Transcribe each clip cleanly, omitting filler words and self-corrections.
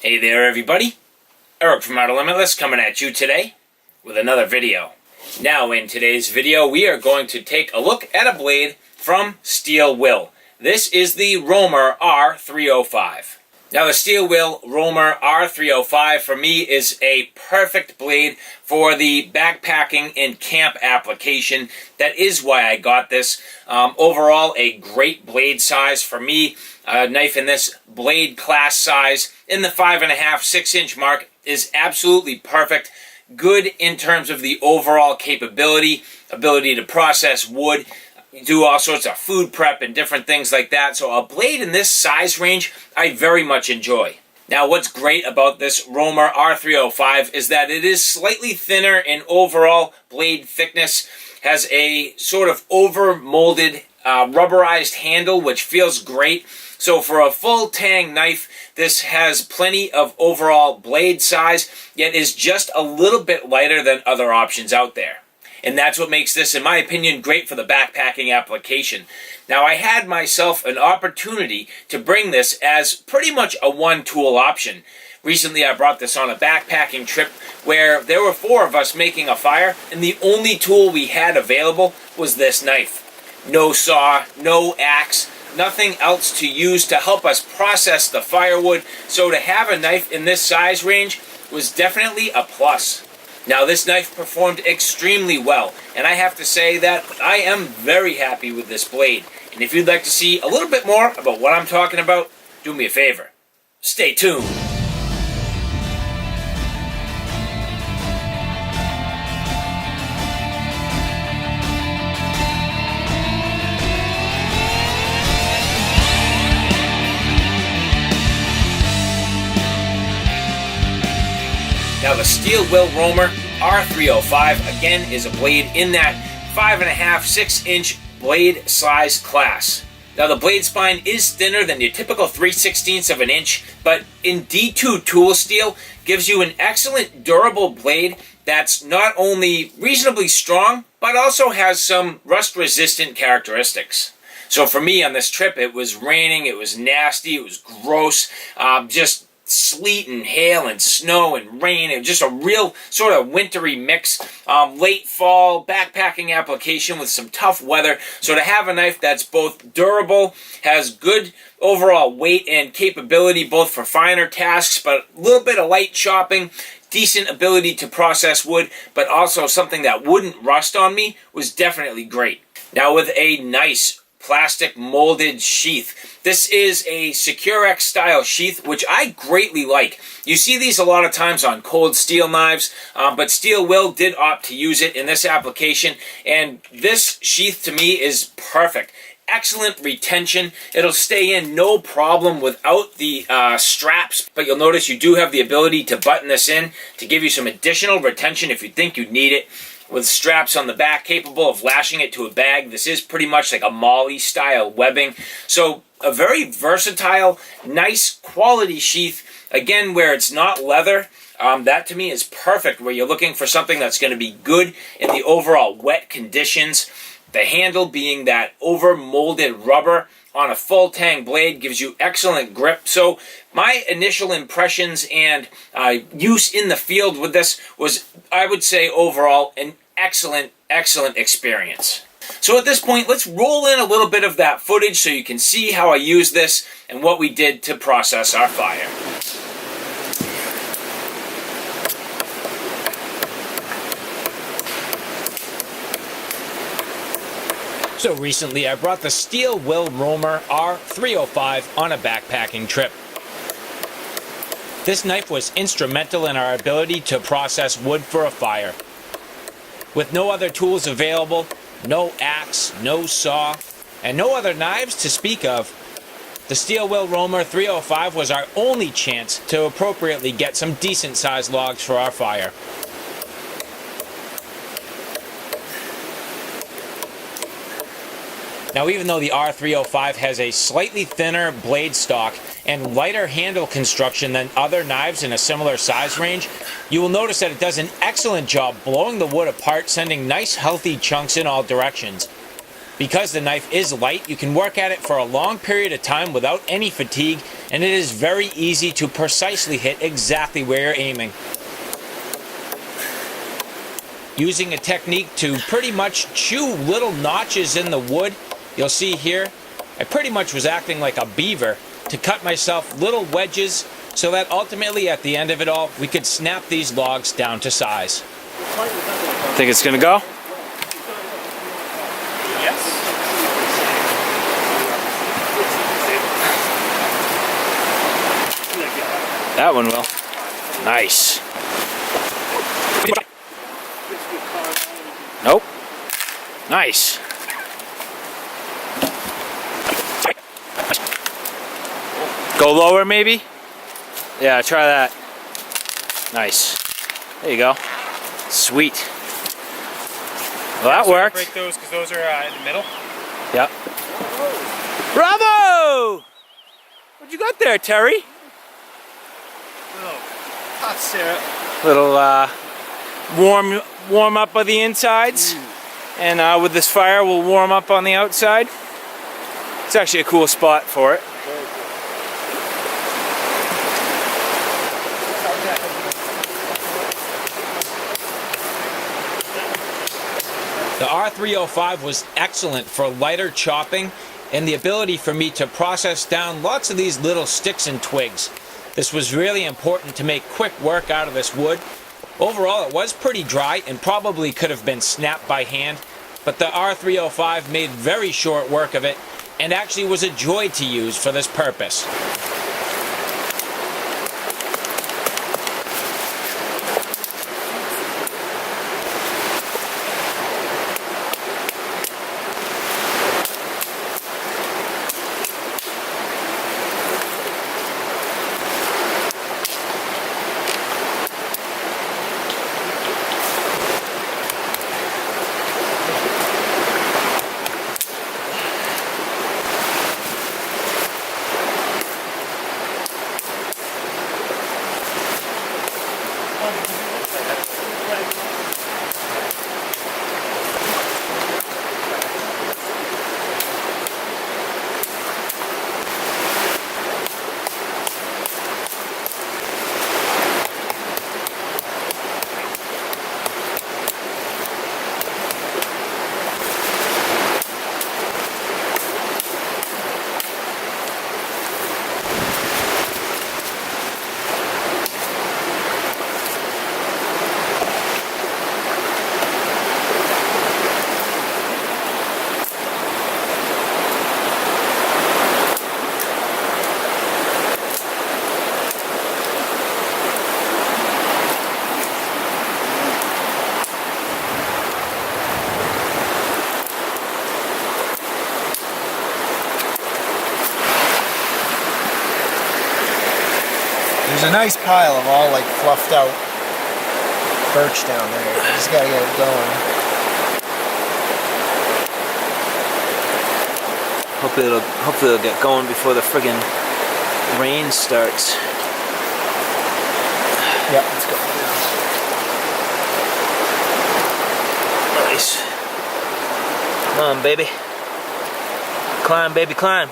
Hey there everybody, Eric from Outer Limitless coming at you today with another video. Now in today's video we are going to take a look at a blade from Steel Will. This is the Roamer R305. Now the Steel Will Roamer R305 for me is a perfect blade for the backpacking and camp application. That is why I got this. Overall a great blade size for me. A knife in this blade class size in the 5.5, 6 inch mark is absolutely perfect. Good in terms of the overall capability, ability to process wood, do all sorts of food prep and different things like that. So a blade in this size range I very much enjoy. Now what's great about this Roamer R305 is that it is slightly thinner in overall blade thickness, has a sort of over molded rubberized handle which feels great. So for a full tang knife, this has plenty of overall blade size, yet is just a little bit lighter than other options out there. And that's what makes this, in my opinion, great for the backpacking application. Now I had myself an opportunity to bring this as pretty much a one-tool option. Recently I brought this on a backpacking trip where there were 4 of us making a fire, and the only tool we had available was this knife. No saw, no axe, nothing else to use to help us process the firewood, so to have a knife in this size range was definitely a plus. Now this knife performed extremely well, and I have to say that I am very happy with this blade. And if you'd like to see a little bit more about what I'm talking about, do me a favor. Stay tuned. Now the Steel Will Roamer R305 again is a blade in that 5.5, 6 inch blade size class. Now the blade spine is thinner than your typical 3/16 of an inch, but in D2 tool steel gives you an excellent durable blade that's not only reasonably strong, but also has some rust resistant characteristics. So for me on this trip, it was raining, it was nasty, it was gross, just sleet and hail and snow and rain, and just a real sort of wintry mix. Late fall backpacking application with some tough weather. So to have a knife that's both durable, has good overall weight and capability both for finer tasks, but a little bit of light chopping, decent ability to process wood, but also something that wouldn't rust on me, was definitely great. Now with a nice plastic molded sheath. This is a Securex style sheath, which I greatly like. You see these a lot of times on cold steel knives, but Steel Will did opt to use it in this application, and this sheath to me is perfect. Excellent retention. It'll stay in no problem without the straps, but you'll notice you do have the ability to button this in to give you some additional retention if you think you need it. With straps on the back capable of lashing it to a bag. This is pretty much like a Molly style webbing. So a very versatile, nice quality sheath. Again, where it's not leather, that to me is perfect where you're looking for something that's going to be good in the overall wet conditions. The handle being that over molded rubber on a full tang blade gives you excellent grip. So my initial impressions and use in the field with this was, I would say overall, an excellent experience. So at this point, let's roll in a little bit of that footage so you can see how I use this and what we did to process our fire. So recently I brought the Steel Will Roamer R305 on a backpacking trip. This knife was instrumental in our ability to process wood for a fire. With no other tools available, no axe, no saw, and no other knives to speak of, the Steel Will Roamer 305 was our only chance to appropriately get some decent sized logs for our fire. Now even though the R305 has a slightly thinner blade stock and lighter handle construction than other knives in a similar size range, you will notice that it does an excellent job blowing the wood apart, sending nice healthy chunks in all directions. Because the knife is light, you can work at it for a long period of time without any fatigue, and it is very easy to precisely hit exactly where you're aiming. Using a technique to pretty much chew little notches in the wood, you'll see here, I pretty much was acting like a beaver to cut myself little wedges so that ultimately at the end of it all, we could snap these logs down to size. Think it's gonna go? Yes. That one will. Nice. Nope. Nice. Go lower maybe? Yeah, try that. Nice. There you go. Sweet. Well, that worked. Break those because those are in the middle. Yep. Bravo! What you got there, Terry? Oh, hot syrup. Little warm up of the insides, and with this fire, we'll warm up on the outside. It's actually a cool spot for it. The R305 was excellent for lighter chopping and the ability for me to process down lots of these little sticks and twigs. This was really important to make quick work out of this wood. Overall, it was pretty dry and probably could have been snapped by hand, but the R305 made very short work of it and actually was a joy to use for this purpose. There's a nice pile of all like fluffed out birch down there. You just gotta get it going. Hopefully it'll get going before the friggin' rain starts. Yep, let's go. Nice. Come on, baby. Climb, baby, climb.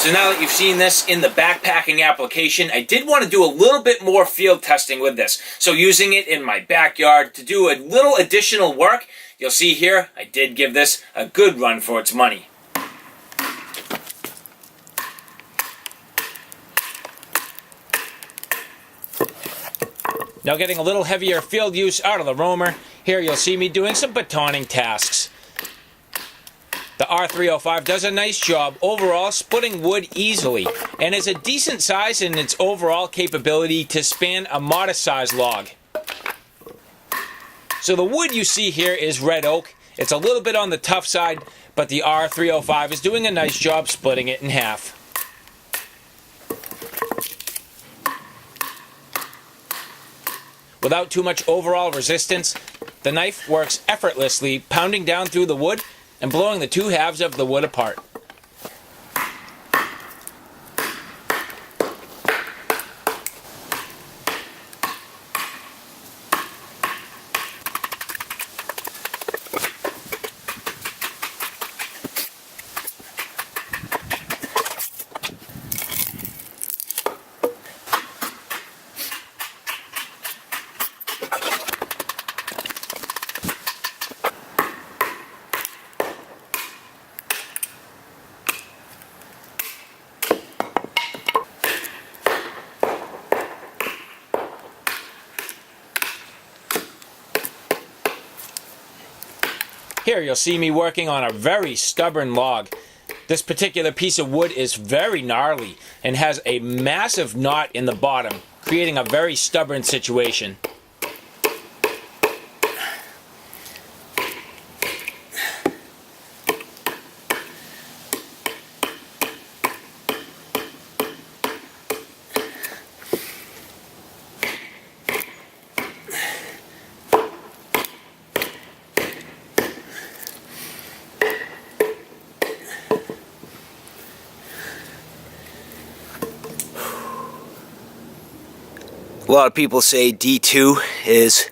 So now that you've seen this in the backpacking application, I did want to do a little bit more field testing with this. So using it in my backyard to do a little additional work, you'll see here, I did give this a good run for its money. Now getting a little heavier field use out of the roamer, here you'll see me doing some batoning tasks. The R305 does a nice job overall splitting wood easily and is a decent size in its overall capability to span a modest sized log. So the wood you see here is red oak. It's a little bit on the tough side, but the R305 is doing a nice job splitting it in half. Without too much overall resistance, the knife works effortlessly, pounding down through the wood and blowing the two halves of the wood apart. Here you'll see me working on a very stubborn log. This particular piece of wood is very gnarly and has a massive knot in the bottom, creating a very stubborn situation. A lot of people say D2 is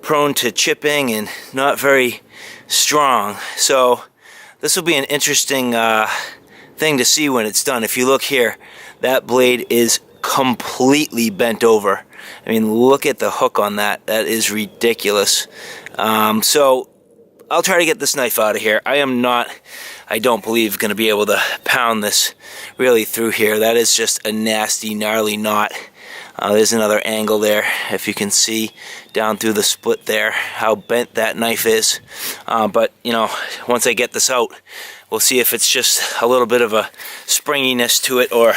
prone to chipping and not very strong. So this will be an interesting thing to see when it's done. If you look here, that blade is completely bent over. I mean, look at the hook on that. That is ridiculous. So I'll try to get this knife out of here. I don't believe going to be able to pound this really through here. That is just a nasty, gnarly knot. There's another angle there, if you can see down through the split there, how bent that knife is. But, you know, once I get this out, we'll see if it's just a little bit of a springiness to it or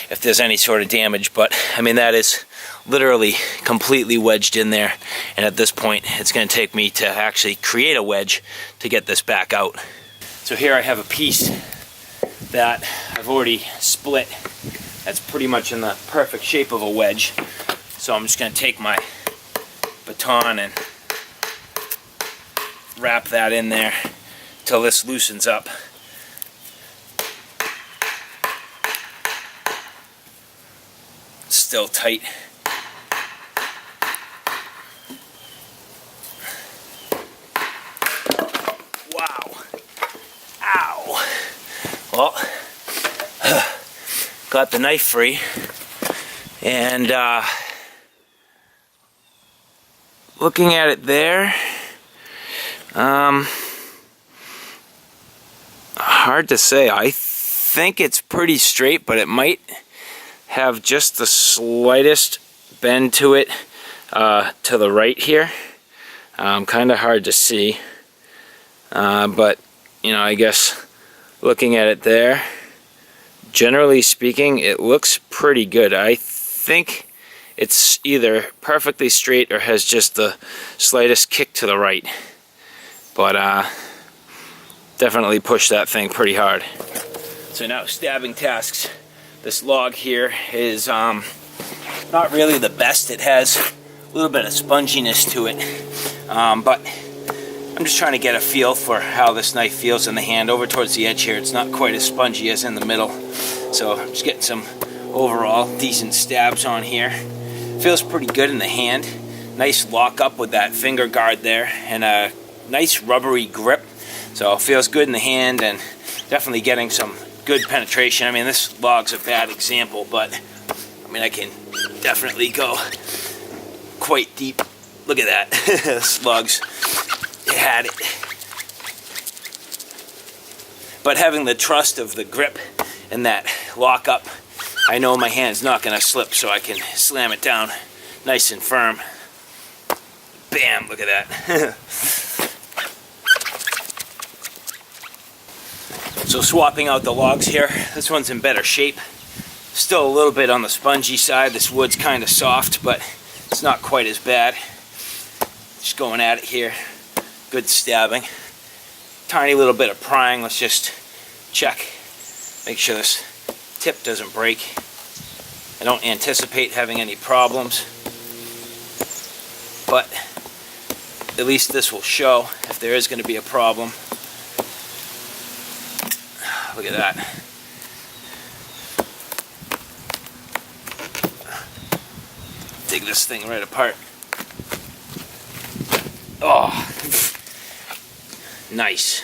if there's any sort of damage. But, I mean, that is literally completely wedged in there. And at this point, it's going to take me to actually create a wedge to get this back out. So here I have a piece that I've already split. That's pretty much in the perfect shape of a wedge. So I'm just going to take my baton and wrap that in there till this loosens up. It's still tight. Wow. Ow. Well, got the knife free, and looking at it there, hard to say. I think it's pretty straight, but it might have just the slightest bend to it to the right here. Kind of hard to see, but you know, I guess looking at it there, generally speaking, it looks pretty good. I think it's either perfectly straight or has just the slightest kick to the right. But definitely push that thing pretty hard. So now stabbing tasks. This log here is not really the best. It has a little bit of sponginess to it. But I'm just trying to get a feel for how this knife feels in the hand. Over towards the edge here, it's not quite as spongy as in the middle. So I'm just getting some overall decent stabs on here. Feels pretty good in the hand. Nice lock up with that finger guard there and a nice rubbery grip. So it feels good in the hand and definitely getting some good penetration. I mean, this log's a bad example, but I mean, I can definitely go quite deep. Look at that. This log's had it. But having the trust of the grip and that lock up, I know my hand's not going to slip, so I can slam it down nice and firm. Bam, look at that. So swapping out the logs here, this one's in better shape. Still a little bit on the spongy side. This wood's kind of soft, but it's not quite as bad. Just going at it here. Good stabbing. Tiny little bit of prying. Let's just check. Make sure this tip doesn't break. I don't anticipate having any problems, but at least this will show if there is going to be a problem. Look at that. Dig this thing right apart. Oh, nice.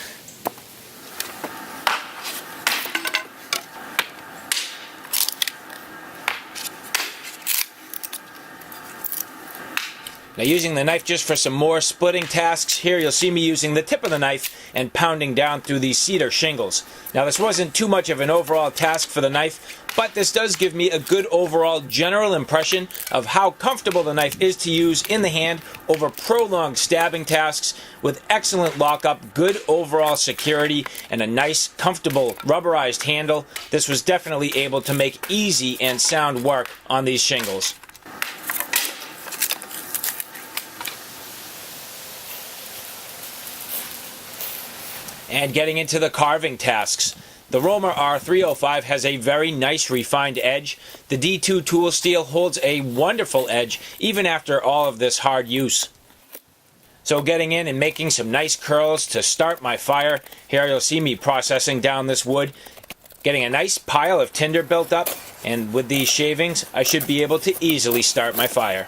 Now, using the knife just for some more splitting tasks, here you'll see me using the tip of the knife and pounding down through these cedar shingles. Now, this wasn't too much of an overall task for the knife, but this does give me a good overall general impression of how comfortable the knife is to use in the hand over prolonged stabbing tasks with excellent lockup, good overall security, and a nice, comfortable rubberized handle. This was definitely able to make easy and sound work on these shingles. And getting into the carving tasks. The Roamer R305 has a very nice refined edge. The D2 tool steel holds a wonderful edge even after all of this hard use. So getting in and making some nice curls to start my fire. Here you'll see me processing down this wood, getting a nice pile of tinder built up, and with these shavings I should be able to easily start my fire.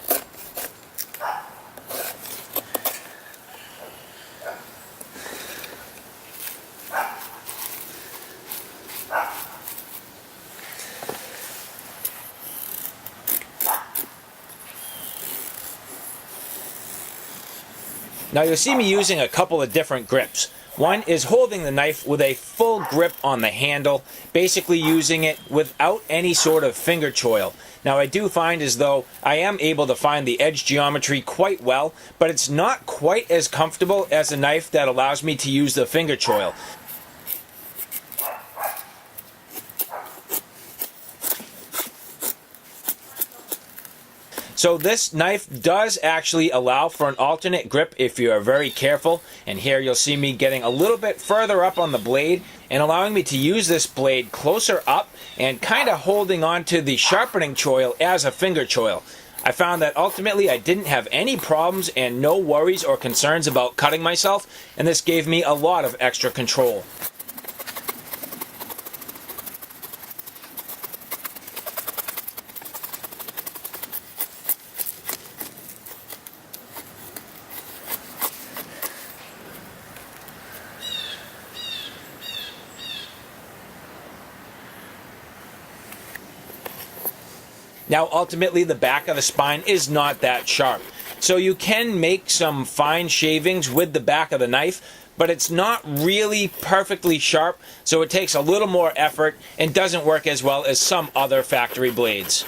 Now you'll see me using a couple of different grips. One is holding the knife with a full grip on the handle, basically using it without any sort of finger choil. Now I do find as though I am able to find the edge geometry quite well, but it's not quite as comfortable as a knife that allows me to use the finger choil. So this knife does actually allow for an alternate grip if you are very careful. And here you'll see me getting a little bit further up on the blade and allowing me to use this blade closer up and kind of holding on to the sharpening choil as a finger choil. I found that ultimately I didn't have any problems and no worries or concerns about cutting myself, and this gave me a lot of extra control. Now ultimately the back of the spine is not that sharp, so you can make some fine shavings with the back of the knife, but it's not really perfectly sharp, so it takes a little more effort and doesn't work as well as some other factory blades.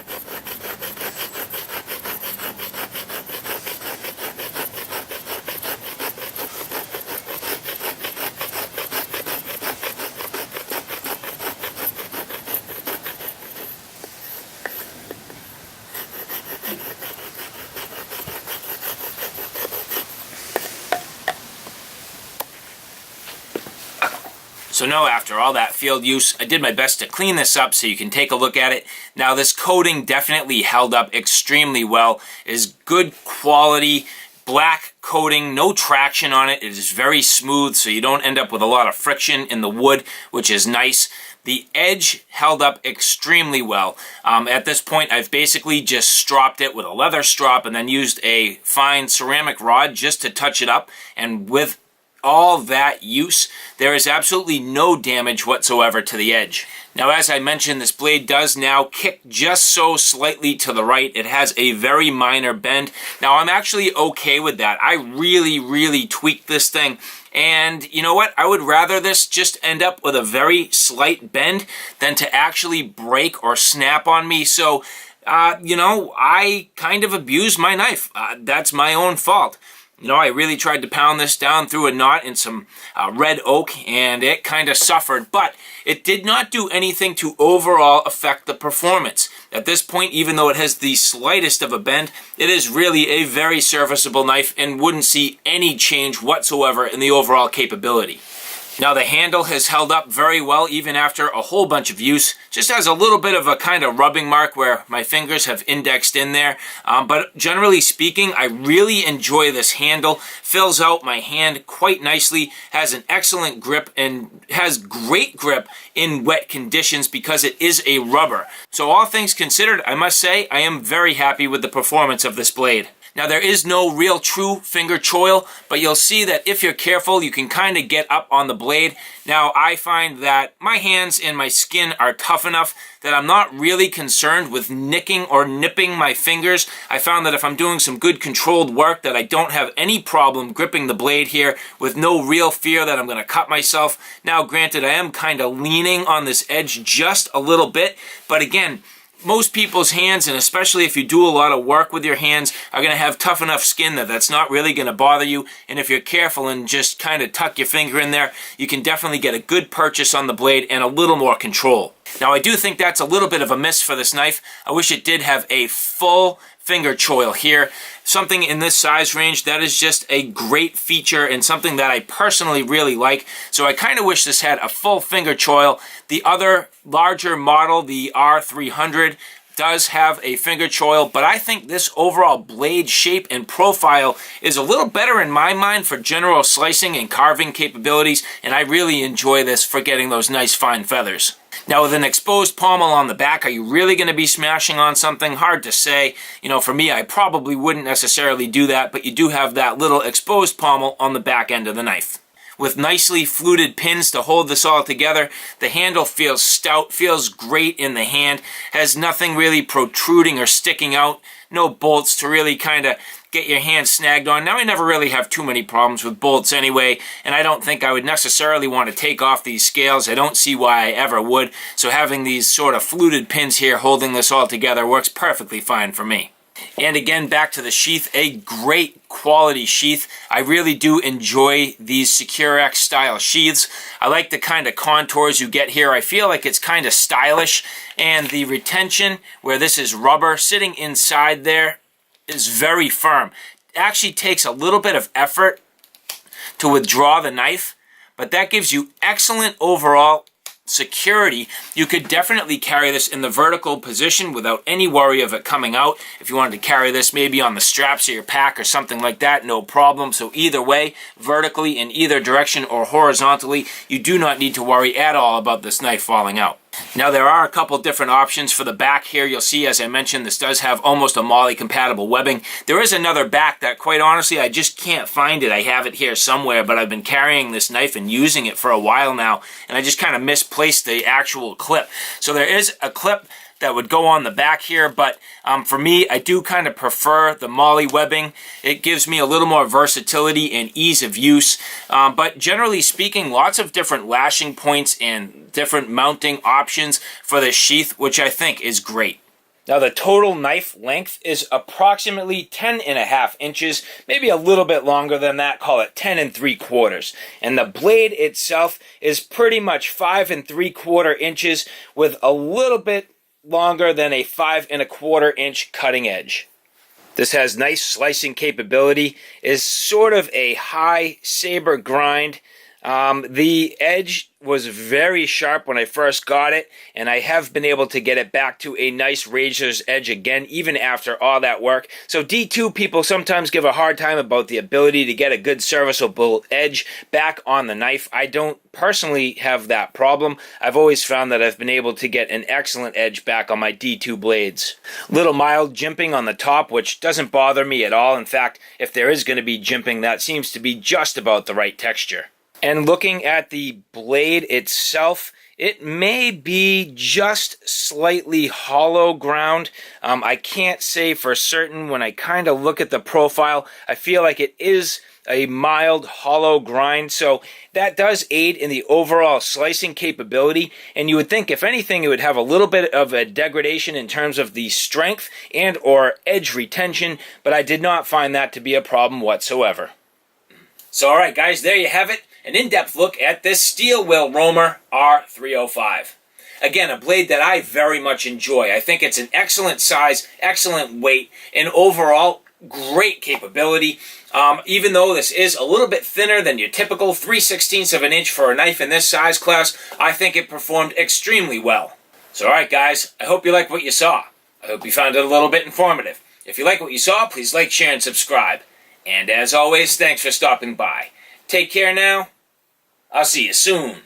So now after all that field use, I did my best to clean this up so you can take a look at it. Now this coating definitely held up extremely well. It is good quality black coating, no traction on it. It is very smooth so you don't end up with a lot of friction in the wood, which is nice. The edge held up extremely well. At this point, I've basically just stropped it with a leather strop and then used a fine ceramic rod just to touch it up. And with all that use, there is absolutely no damage whatsoever to the edge. Now, as I mentioned, this blade does now kick just so slightly to the right. It has a very minor bend. Now, I'm actually okay with that. I really tweaked this thing. And you know what? I would rather this just end up with a very slight bend than to actually break or snap on me. So, you know, I kind of abused my knife. That's my own fault. You know, I really tried to pound this down through a knot in some red oak, and it kind of suffered, but it did not do anything to overall affect the performance. At this point, even though it has the slightest of a bend, it is really a very serviceable knife and wouldn't see any change whatsoever in the overall capability. Now the handle has held up very well even after a whole bunch of use. Just has a little bit of a kind of rubbing mark where my fingers have indexed in there. But generally speaking, I really enjoy this handle. Fills out my hand quite nicely, has an excellent grip, and has great grip in wet conditions because it is a rubber. So all things considered, I must say I am very happy with the performance of this blade. Now there is no real true finger choil, but you'll see that if you're careful, you can kind of get up on the blade. Now I find that my hands and my skin are tough enough that I'm not really concerned with nicking or nipping my fingers. I found that if I'm doing some good controlled work that I don't have any problem gripping the blade here with no real fear that I'm going to cut myself. Now granted, I am kind of leaning on this edge just a little bit, but again, most people's hands, and especially if you do a lot of work with your hands, are going to have tough enough skin that that's not really going to bother you. And if you're careful and just kind of tuck your finger in there, you can definitely get a good purchase on the blade and a little more control. Now I do think that's a little bit of a miss for this knife. I wish it did have a full finger choil here. Something in this size range, that is just a great feature and something that I personally really like. So I kind of wish this had a full finger choil. The other larger model, the R300, does have a finger choil, but I think this overall blade shape and profile is a little better in my mind for general slicing and carving capabilities, and I really enjoy this for getting those nice fine feathers. Now with an exposed pommel on the back, are you really going to be smashing on something? Hard to say. You know, for me, I probably wouldn't necessarily do that, but you do have that little exposed pommel on the back end of the knife. With nicely fluted pins to hold this all together, the handle feels stout, feels great in the hand, has nothing really protruding or sticking out, no bolts to really kind of get your hand snagged on. Now I never really have too many problems with bolts anyway, and I don't think I would necessarily want to take off these scales. I don't see why I ever would, so having these sort of fluted pins here holding this all together works perfectly fine for me. And again, back to the sheath, a great quality sheath. I really do enjoy these SecureX style sheaths. I like the kind of contours you get here. I feel like it's kind of stylish, and the retention where this is rubber sitting inside there is very firm. It actually takes a little bit of effort to withdraw the knife, but that gives you excellent overall security. You could definitely carry this in the vertical position without any worry of it coming out. If you wanted to carry this maybe on the straps of your pack or something like that, no problem. So either way, vertically in either direction or horizontally, you do not need to worry at all about this knife falling out. Now there are a couple different options for the back here. You'll see, as I mentioned, this does have almost a MOLLE compatible webbing. There is another back that, quite honestly, I just can't find it. I have it here somewhere, but I've been carrying this knife and using it for a while now, and I just kind of misplaced the actual clip. So there is a clip that would go on the back here, but for me, I do kind of prefer the MOLLE webbing. It gives me a little more versatility and ease of use, but generally speaking, lots of different lashing points and different mounting options for the sheath, which I think is great. Now the total knife length is approximately 10.5 inches, maybe a little bit longer than that, call it 10 3/4. And the blade itself is pretty much 5 3/4 inches with a little bit longer than a 5 1/4 inch cutting edge. This has nice slicing capability, is sort of a high saber grind. The edge was very sharp when I first got it, and I have been able to get it back to a nice razor's edge again, even after all that work. So D2 people sometimes give a hard time about the ability to get a good serviceable edge back on the knife. I don't personally have that problem. I've always found that I've been able to get an excellent edge back on my D2 blades. Little mild jimping on the top, which doesn't bother me at all. In fact, if there is going to be jimping, that seems to be just about the right texture. And looking at the blade itself, it may be just slightly hollow ground. I can't say for certain. When I kind of look at the profile, I feel like it is a mild hollow grind, so that does aid in the overall slicing capability, and you would think if anything it would have a little bit of a degradation in terms of the strength and or edge retention, but I did not find that to be a problem whatsoever. So alright guys, there you have it, an in-depth look at this Steel Will Roamer R305. Again, a blade that I very much enjoy. I think it's an excellent size, excellent weight, and overall great capability. Even though this is a little bit thinner than your typical 3/16 of an inch for a knife in this size class, I think it performed extremely well. So alright guys, I hope you liked what you saw. I hope you found it a little bit informative. If you like what you saw, please like, share, and subscribe. And as always, thanks for stopping by. Take care now. I'll see you soon.